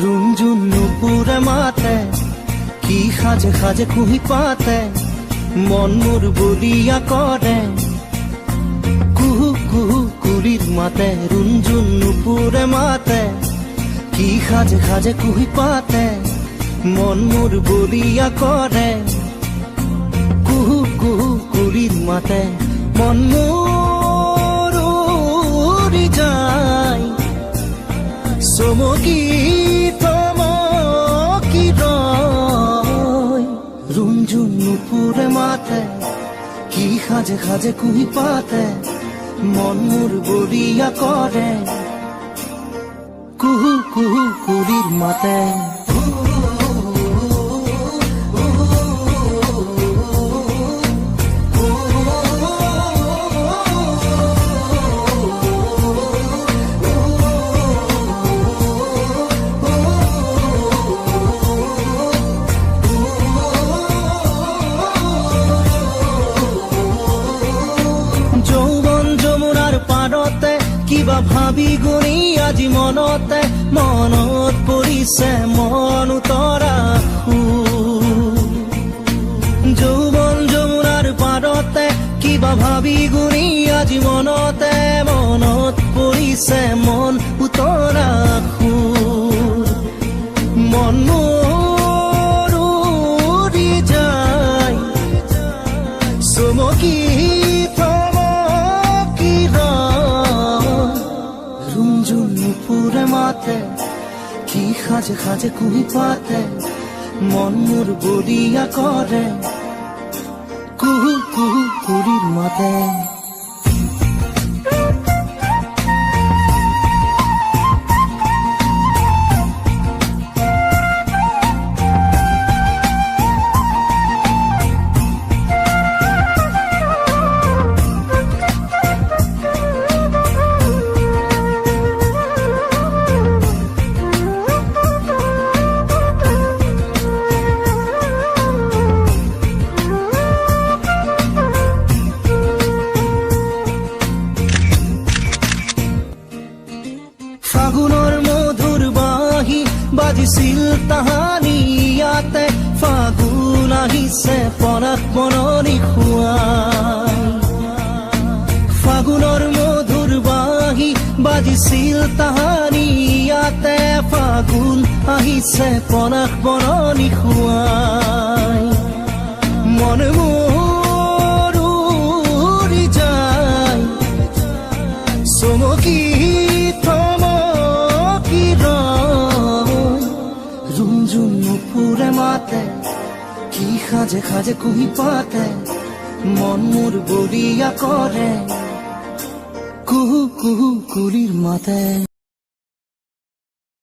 रुंझुन नुपुरे माते की खाजे खाजे कुही पाते मन मोर बलिया करे कुहू कुहू कुलिर माते रुंझुन नुपुरे माते की खाजे खाजे कुही पाते मन मोर बलिया करे कुहू कुहू कुलिर माते मन मोर उड़ी जाय सोमकी रुंझुन नुपुरे माते की खाजे खाजे कुही पाते मन मोर बलिया करे कुहू कुहू कुलिर माते কিবা ভাবি গুণি আজি মনতে মনত পৰিছে মন উতৰা যৌৱন যমুনাৰ পাৰতে কিবা ভাবি গুণি আজি মনতে মনত পৰিছে মন উতৰা মন মোৰ উৰি যায় চমকি रुंझुन नुपुरे माते की खाजे खाजे कुही पाते मन मोर बलिया करे कुहू कुहू कुलिर माते ফাগুনৰ মধুৰ বাঁহী বাজিছিল তাহানি ইয়াতে ফাগুন আহিছে পৰাগ বননি খুৱাই ফাগুনৰ মধুৰ বাঁহী বাজিছিল তাহানি ইয়াতে ফাগুন আহিছে পৰাগ বননি খুৱাই মন মোৰ উৰি যায় চমকি रुंझुन नुपुरे माते की खाजे खाजे कुही पाते मन मोर बलिया करे कुहू कुहू कुलिर माते।